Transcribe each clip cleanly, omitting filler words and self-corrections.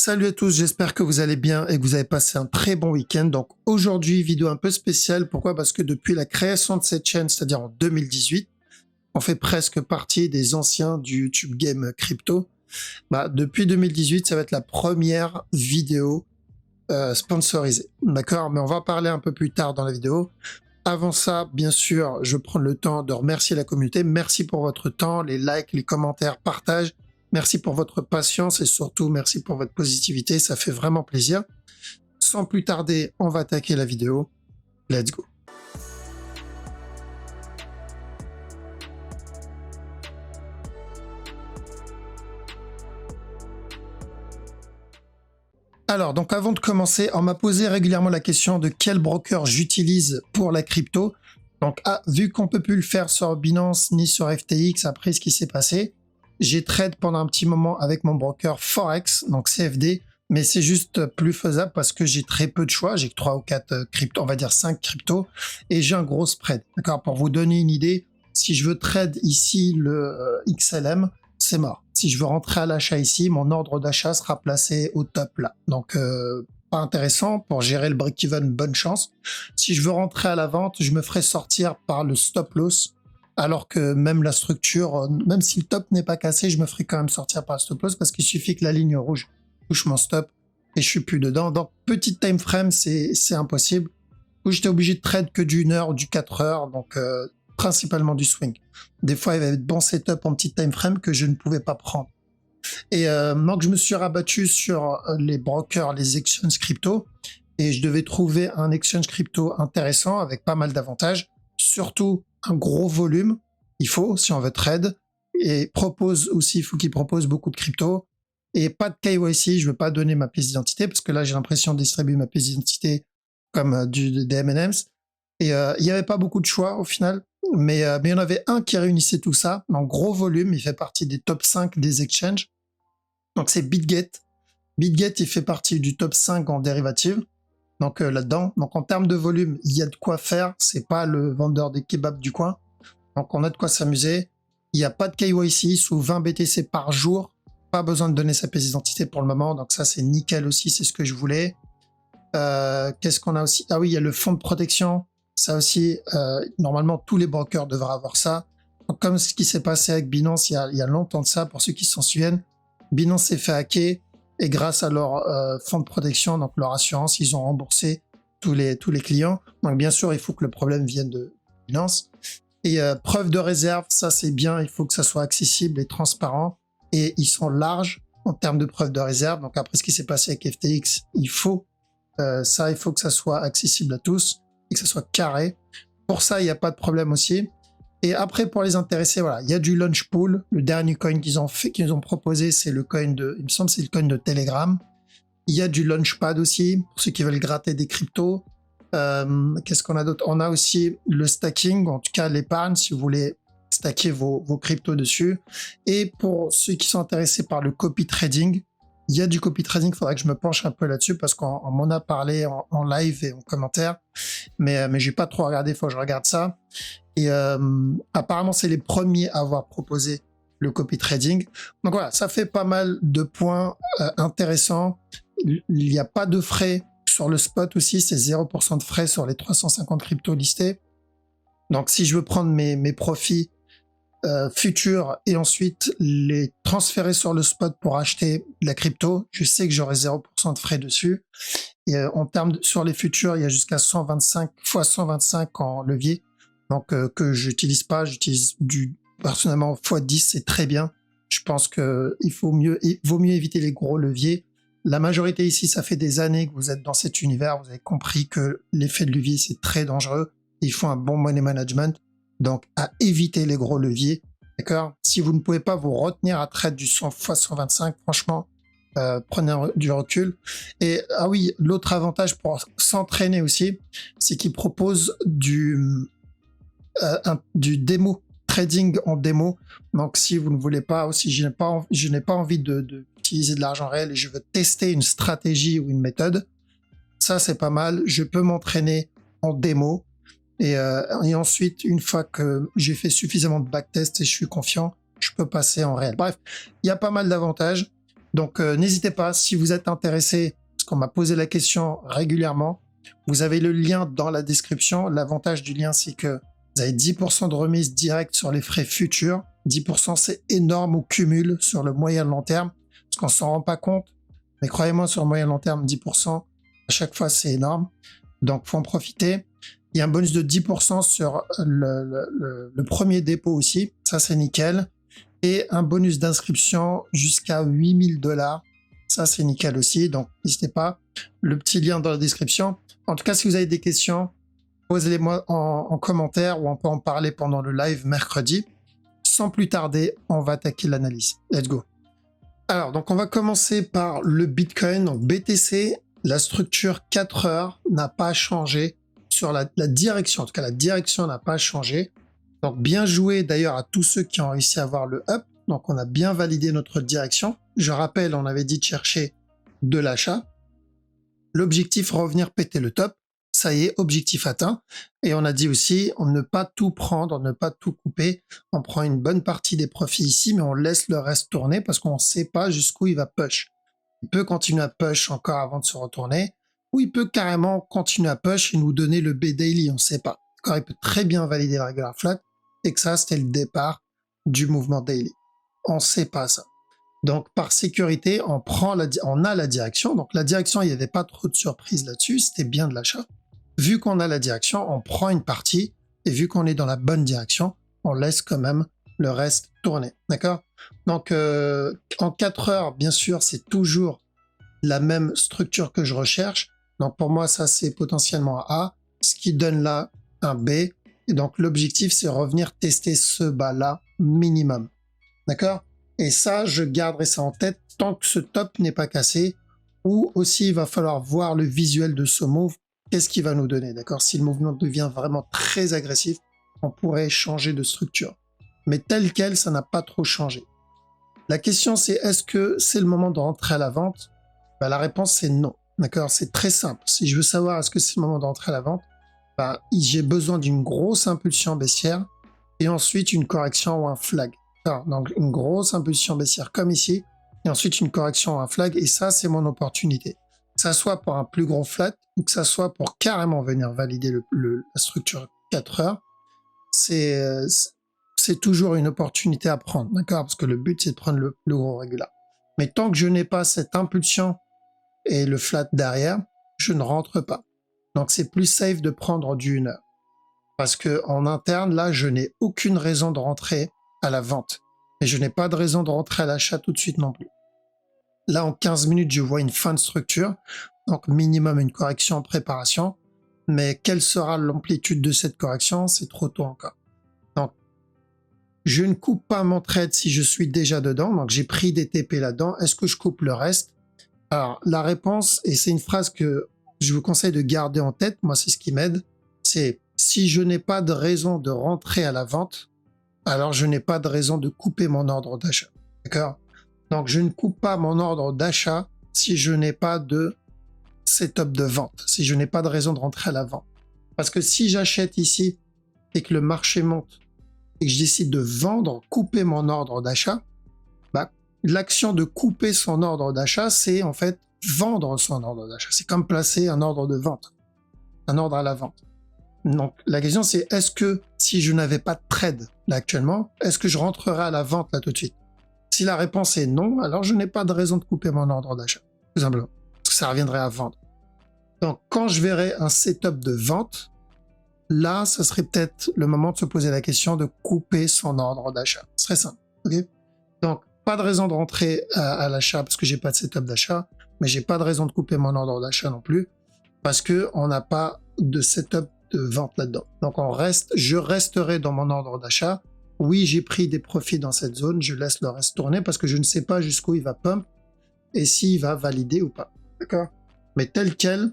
Salut à tous, j'espère que vous allez bien et que vous avez passé un très bon week-end. Donc aujourd'hui, vidéo un peu spéciale. Pourquoi? Parce que depuis la création de cette chaîne, c'est-à-dire en 2018, on fait presque partie des anciens du YouTube Game Crypto. Depuis 2018, ça va être la première vidéo sponsorisée. D'accord? Mais on va en parler un peu plus tard dans la vidéo. Avant ça, bien sûr, je prends le temps de remercier la communauté. Merci pour votre temps, les likes, les commentaires, partage. Merci pour votre patience et surtout merci pour votre positivité. Ça fait vraiment plaisir. Sans plus tarder, on va attaquer la vidéo. Let's go. Alors, donc avant de commencer, on m'a posé régulièrement la question de quel broker j'utilise pour la crypto. Donc, vu qu'on peut plus le faire sur Binance ni sur FTX après ce qui s'est passé, j'ai trade pendant un petit moment avec mon broker Forex, donc CFD, mais c'est juste plus faisable parce que j'ai très peu de choix. J'ai que 3 ou 4 cryptos, on va dire 5 cryptos, et j'ai un gros spread. D'accord? Pour vous donner une idée, si je veux trade ici le XLM, c'est mort. Si je veux rentrer à l'achat ici, mon ordre d'achat sera placé au top là. Donc, pas intéressant. Pour gérer le break-even, bonne chance. Si je veux rentrer à la vente, je me ferai sortir par le stop loss. Alors que même la structure, même si le top n'est pas cassé, je me ferai quand même sortir par le stop loss parce qu'il suffit que la ligne rouge touche mon stop et je suis plus dedans. Donc, petite time frame, c'est impossible. Où j'étais obligé de trade que du 1 heure ou du 4 heures. Donc, principalement du swing. Des fois, il y avait de bons setups en petit time frame que je ne pouvais pas prendre. Et donc, je me suis rabattu sur les brokers, les exchanges crypto, et je devais trouver un exchange crypto intéressant avec pas mal d'avantages, surtout un gros volume, il faut si on veut trade, et propose aussi, il faut qu'il propose beaucoup de crypto, et pas de KYC, je veux pas donner ma pièce d'identité, parce que là, j'ai l'impression de distribuer ma pièce d'identité comme des M&M's, et il n'y avait pas beaucoup de choix au final, mais il y en avait un qui réunissait tout ça en gros volume. Il fait partie des top 5 des exchanges. Donc c'est BitGet. BitGet, il fait partie du top 5 en dérivative. Donc là-dedans, donc en termes de volume, il y a de quoi faire. C'est pas le vendeur des kebabs du coin. Donc on a de quoi s'amuser. Il n'y a pas de KYC sous 20 BTC par jour. Pas besoin de donner sa pièce d'identité pour le moment. Donc ça, c'est nickel aussi. C'est ce que je voulais. Qu'est-ce qu'on a aussi? Ah oui, il y a le fonds de protection. Ça aussi, normalement, tous les brokers devraient avoir ça. Donc, comme ce qui s'est passé avec Binance il y a longtemps de ça, pour ceux qui s'en souviennent, Binance s'est fait hacker et grâce à leur fonds de protection, donc leur assurance, ils ont remboursé tous les clients. Donc, bien sûr, il faut que le problème vienne de Binance. Et preuve de réserve, ça c'est bien, il faut que ça soit accessible et transparent. Et ils sont larges en termes de preuve de réserve. Donc, après ce qui s'est passé avec FTX, il faut que ça soit accessible à tous et que ça soit carré. Pour ça, il n'y a pas de problème aussi. Et après, pour les intéressés, voilà, il y a du launch pool. Le dernier coin qu'ils ont proposé, c'est le coin il me semble, c'est le coin de Telegram. Il y a du launchpad aussi, pour ceux qui veulent gratter des cryptos. Qu'est-ce qu'on a d'autre? On a aussi le stacking, en tout cas l'épargne, si vous voulez stacker vos cryptos dessus. Et pour ceux qui sont intéressés par le copy trading, il y a du copy trading, il faudra que je me penche un peu là-dessus parce qu'on m'en a parlé en live et en commentaire, mais j'ai pas trop regardé, il faut que je regarde ça. Et apparemment, c'est les premiers à avoir proposé le copy trading. Donc voilà, ça fait pas mal de points intéressants. Il n'y a pas de frais sur le spot aussi, c'est 0% de frais sur les 350 cryptos listés. Donc si je veux prendre mes profits futurs et ensuite les transférer sur le spot pour acheter de la crypto, je sais que j'aurai 0% de frais dessus. Et en termes sur les futurs, il y a jusqu'à 125 fois 125 en levier. Donc que j'utilise pas, j'utilise personnellement x10, c'est très bien. Je pense que vaut mieux éviter les gros leviers. La majorité ici, ça fait des années que vous êtes dans cet univers, vous avez compris que l'effet de levier, c'est très dangereux. Il faut un bon money management. Donc, à éviter les gros leviers, d'accord? Si vous ne pouvez pas vous retenir à trade du 100 x 125, franchement, prenez du recul. Et ah oui, l'autre avantage pour s'entraîner aussi, c'est qu'ils proposent du démo, trading en démo. Donc, si vous ne voulez pas aussi, je n'ai pas envie d'utiliser de l'argent réel et je veux tester une stratégie ou une méthode, ça c'est pas mal. Je peux m'entraîner en démo. Et ensuite, une fois que j'ai fait suffisamment de backtest et je suis confiant, je peux passer en réel. Bref, il y a pas mal d'avantages. Donc, n'hésitez pas, si vous êtes intéressé, parce qu'on m'a posé la question régulièrement, vous avez le lien dans la description. L'avantage du lien, c'est que vous avez 10% de remise directe sur les frais futurs. 10%, c'est énorme au cumul sur le moyen long terme, parce qu'on s'en rend pas compte. Mais croyez-moi, sur le moyen long terme, 10%, à chaque fois, c'est énorme. Donc, faut en profiter. Il y a un bonus de 10% sur le premier dépôt aussi. Ça, c'est nickel. Et un bonus d'inscription jusqu'à 8000 $. Ça, c'est nickel aussi. Donc, n'hésitez pas. Le petit lien dans la description. En tout cas, si vous avez des questions, posez-les-moi en commentaire ou on peut en parler pendant le live mercredi. Sans plus tarder, on va attaquer l'analyse. Let's go. Alors, donc on va commencer par le Bitcoin. Donc, BTC, la structure 4 heures n'a pas changé sur la direction. En tout cas, la direction n'a pas changé. Donc, bien joué d'ailleurs à tous ceux qui ont réussi à avoir le up. Donc, on a bien validé notre direction. Je rappelle, on avait dit de chercher de l'achat. L'objectif, revenir péter le top. Ça y est, objectif atteint. Et on a dit aussi, on ne pas tout prendre, ne pas tout couper. On prend une bonne partie des profits ici, mais on laisse le reste tourner parce qu'on ne sait pas jusqu'où il va push. Il peut continuer à push encore avant de se retourner, ou il peut carrément continuer à push et nous donner le B daily, on ne sait pas. Encore, il peut très bien valider le regular flat, et que ça, c'était le départ du mouvement daily. On ne sait pas ça. Donc, par sécurité, on a la direction. Donc, la direction, il n'y avait pas trop de surprises là-dessus. C'était bien de l'achat. Vu qu'on a la direction, on prend une partie. Et vu qu'on est dans la bonne direction, on laisse quand même le reste tourner. D'accord? Donc, en 4 heures, bien sûr, c'est toujours la même structure que je recherche. Donc, pour moi, ça, c'est potentiellement un A, ce qui donne là un B. Et donc, l'objectif, c'est revenir tester ce bas-là minimum. D'accord? Et ça, je garderai ça en tête tant que ce top n'est pas cassé. Ou aussi, il va falloir voir le visuel de ce move. Qu'est-ce qu'il va nous donner? D'accord? Si le mouvement devient vraiment très agressif, on pourrait changer de structure. Mais tel quel, ça n'a pas trop changé. La question, c'est est-ce que c'est le moment de rentrer à la vente? Ben, la réponse, c'est non. D'accord? C'est très simple. Si je veux savoir est-ce que c'est le moment de rentrer à la vente, ben, j'ai besoin d'une grosse impulsion baissière et ensuite une correction ou un flag. Alors, donc une grosse impulsion baissière comme ici, et ensuite une correction ou un flag, et ça, c'est mon opportunité. Que ça soit pour un plus gros flat, ou que ça soit pour carrément venir valider la structure 4 heures, c'est toujours une opportunité à prendre, d'accord? Parce que le but, c'est de prendre le gros régular. Mais tant que je n'ai pas cette impulsion et le flat derrière, je ne rentre pas. Donc, c'est plus safe de prendre du 1 heure. Parce que en interne, là, je n'ai aucune raison de rentrer à la vente. Et je n'ai pas de raison de rentrer à l'achat tout de suite non plus. Là, en 15 minutes, je vois une fin de structure. Donc, minimum une correction en préparation. Mais quelle sera l'amplitude de cette correction? C'est trop tôt encore. Donc, je ne coupe pas mon trade si je suis déjà dedans. Donc, j'ai pris des TP là-dedans. Est-ce que je coupe le reste? Alors, la réponse, et c'est une phrase que je vous conseille de garder en tête, moi, c'est ce qui m'aide, c'est si je n'ai pas de raison de rentrer à la vente, alors je n'ai pas de raison de couper mon ordre d'achat. D'accord? Donc, je ne coupe pas mon ordre d'achat si je n'ai pas de setup de vente, si je n'ai pas de raison de rentrer à la vente. Parce que si j'achète ici et que le marché monte et que je décide de vendre, couper mon ordre d'achat, bah, l'action de couper son ordre d'achat, c'est en fait vendre son ordre d'achat. C'est comme placer un ordre de vente, un ordre à la vente. Donc, la question, c'est est-ce que si je n'avais pas de trade là actuellement, est-ce que je rentrerai à la vente là tout de suite? Si la réponse est non, alors je n'ai pas de raison de couper mon ordre d'achat, tout simplement, parce que ça reviendrait à vendre. Donc, quand je verrai un setup de vente, là, ça serait peut-être le moment de se poser la question de couper son ordre d'achat. Ce serait simple, ok? Donc, pas de raison de rentrer à l'achat parce que j'ai pas de setup d'achat, mais j'ai pas de raison de couper mon ordre d'achat non plus parce que on n'a pas de setup de vente là-dedans. Donc je resterai dans mon ordre d'achat. Oui, j'ai pris des profits dans cette zone, je laisse le reste tourner parce que je ne sais pas jusqu'où il va pump et s'il va valider ou pas. D'accord? Mais tel quel,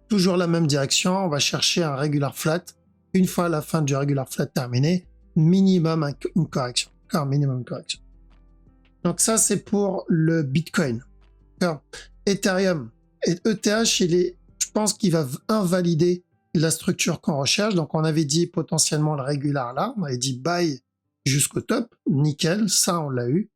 toujours la même direction, on va chercher un regular flat. Une fois la fin du regular flat terminé, minimum une correction. Encore minimum une correction. Donc ça, c'est pour le Bitcoin. Alors, Ethereum et ETH, je pense qu'il va invalider la structure qu'on recherche. Donc, on avait dit potentiellement le régular là. On avait dit buy jusqu'au top. Nickel, ça, on l'a eu.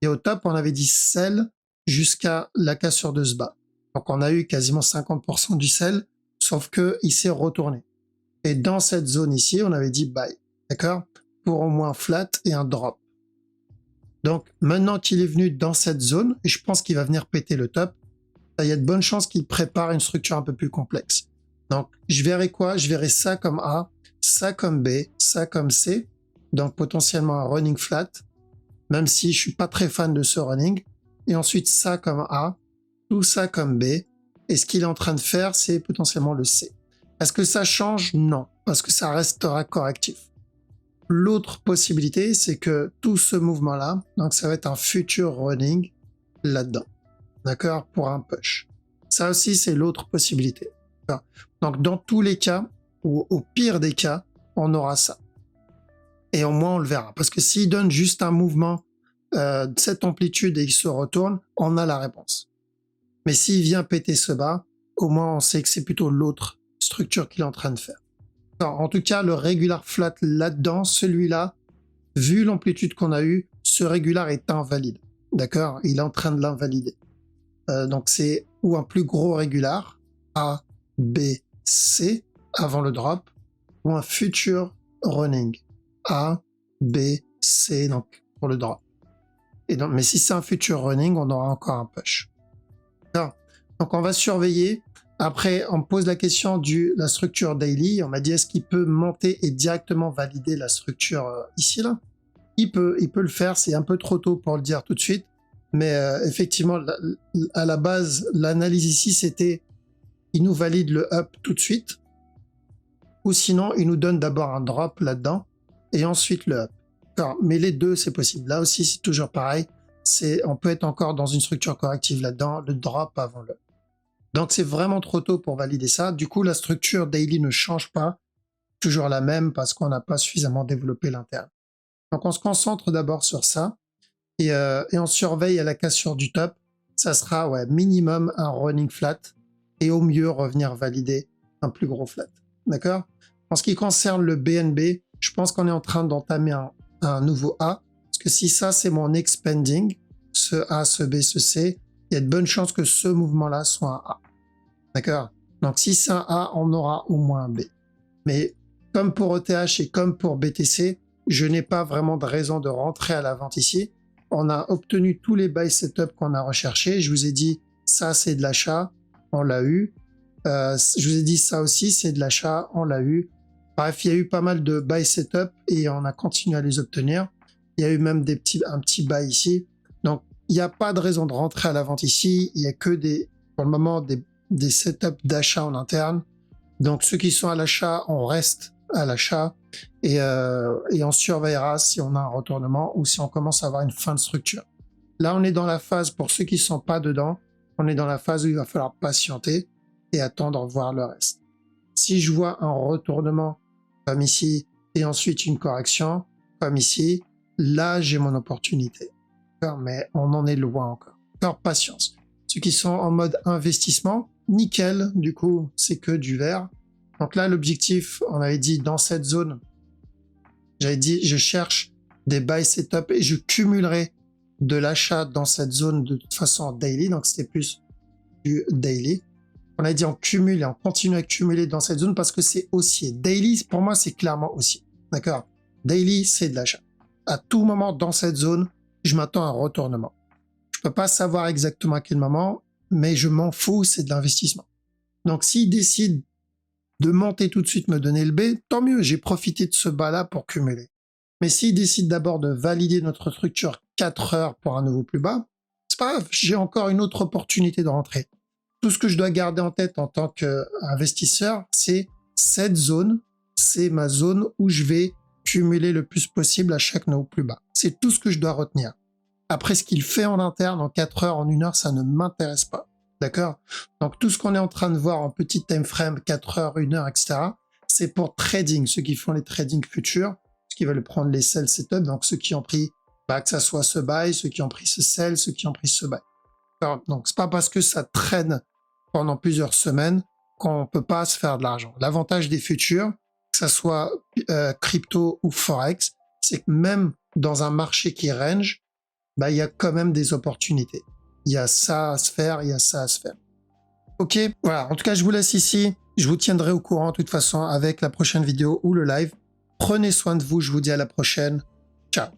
Et au top, on avait dit sell jusqu'à la cassure de ce bas. Donc on a eu quasiment 50% du sell, sauf que il s'est retourné. Et dans cette zone ici, on avait dit buy, d'accord? Pour au moins flat et un drop. Donc maintenant qu'il est venu dans cette zone, et je pense qu'il va venir péter le top, il y a de bonnes chances qu'il prépare une structure un peu plus complexe. Donc je verrai quoi? Je verrai ça comme A, ça comme B, ça comme C, donc potentiellement un running flat, même si je suis pas très fan de ce running, et ensuite ça comme A, tout ça comme B, et ce qu'il est en train de faire, c'est potentiellement le C. Est-ce que ça change? Non, parce que ça restera correctif. L'autre possibilité, c'est que tout ce mouvement-là, donc ça va être un futur running là-dedans, d'accord, pour un push. Ça aussi, c'est l'autre possibilité. Donc dans tous les cas, ou au pire des cas, on aura ça. Et au moins, on le verra. Parce que s'il donne juste un mouvement de cette amplitude et il se retourne, on a la réponse. Mais s'il vient péter ce bas, au moins on sait que c'est plutôt l'autre structure qu'il est en train de faire. Alors, en tout cas, le régular flat là-dedans, celui-là, vu l'amplitude qu'on a eue, ce régular est invalide. D'accord? Il est en train de l'invalider. Donc c'est ou un plus gros régular, A, B, C, avant le drop, ou un futur running, A, B, C, donc pour le drop. Et donc, mais si c'est un futur running, on aura encore un push. Alors, donc on va surveiller. Après, on me pose la question de la structure daily. On m'a dit est-ce qu'il peut monter et directement valider la structure ici là? Il peut le faire. C'est un peu trop tôt pour le dire tout de suite. Mais effectivement, à la base, l'analyse ici, c'était il nous valide le up tout de suite. Ou sinon, il nous donne d'abord un drop là-dedans et ensuite le up. Mais les deux, c'est possible. Là aussi, c'est toujours pareil. On peut être encore dans une structure corrective là-dedans, le drop avant le up. Donc c'est vraiment trop tôt pour valider ça. Du coup, la structure daily ne change pas, toujours la même parce qu'on n'a pas suffisamment développé l'interne. Donc on se concentre d'abord sur ça et on surveille à la cassure du top. Ça sera minimum un running flat et au mieux revenir valider un plus gros flat. D'accord? En ce qui concerne le BNB, je pense qu'on est en train d'entamer un nouveau A. Parce que si ça, c'est mon expanding, ce A, ce B, ce C, il y a de bonnes chances que ce mouvement-là soit un A. D'accord? Donc si c'est un A, on aura au moins un B. Mais comme pour ETH et comme pour BTC, je n'ai pas vraiment de raison de rentrer à la vente ici. On a obtenu tous les buy setup qu'on a recherchés. Je vous ai dit, ça c'est de l'achat, on l'a eu. Je vous ai dit, ça aussi c'est de l'achat, on l'a eu. Bref, il y a eu pas mal de buy setup et on a continué à les obtenir. Il y a eu même un petit buy ici. Donc, il n'y a pas de raison de rentrer à la vente ici. Il n'y a que pour le moment, des setups d'achat en interne. Donc, ceux qui sont à l'achat, on reste à l'achat et on surveillera si on a un retournement ou si on commence à avoir une fin de structure. Là, on est dans la phase, pour ceux qui ne sont pas dedans, on est dans la phase où il va falloir patienter et attendre voir le reste. Si je vois un retournement comme ici et ensuite une correction comme ici, là, j'ai mon opportunité. Mais on en est loin encore. Alors, patience. Ceux qui sont en mode investissement, nickel, du coup, c'est que du vert. Donc là, l'objectif, on avait dit dans cette zone, j'avais dit, je cherche des buy setup et je cumulerai de l'achat dans cette zone de toute façon en daily. Donc c'était plus du daily. On a dit on cumule et on continue à cumuler dans cette zone parce que c'est haussier. Daily, pour moi, c'est clairement haussier. D'accord? Daily, c'est de l'achat. À tout moment dans cette zone, je m'attends à un retournement. Je peux pas savoir exactement à quel moment, mais je m'en fous, c'est de l'investissement. Donc s'il décide de monter tout de suite, me donner le B, tant mieux, j'ai profité de ce bas-là pour cumuler. Mais s'il décide d'abord de valider notre structure 4 heures pour un nouveau plus bas, c'est pas grave, j'ai encore une autre opportunité de rentrer. Tout ce que je dois garder en tête en tant qu'investisseur, c'est cette zone, c'est ma zone où je vais cumuler le plus possible à chaque nouveau plus bas. C'est tout ce que je dois retenir. Après, ce qu'il fait en interne, en 4 heures, en 1 heure, ça ne m'intéresse pas. D'accord? Donc, tout ce qu'on est en train de voir en petit time frame, 4 heures, 1 heure, etc., c'est pour trading, ceux qui font les trading futurs, ceux qui veulent prendre les sell setup, donc ceux qui ont pris, que ça soit ce buy, ceux qui ont pris ce sell, ceux qui ont pris ce buy. Alors, donc, c'est pas parce que ça traîne pendant plusieurs semaines qu'on peut pas se faire de l'argent. L'avantage des futurs, que ça soit crypto ou forex, c'est que même dans un marché qui range, il y a quand même des opportunités. il y a ça à se faire, il y a ça à se faire. Ok, voilà. En tout cas, je vous laisse ici. Je vous tiendrai au courant de toute façon avec la prochaine vidéo ou le live. Prenez soin de vous. Je vous dis à la prochaine. Ciao.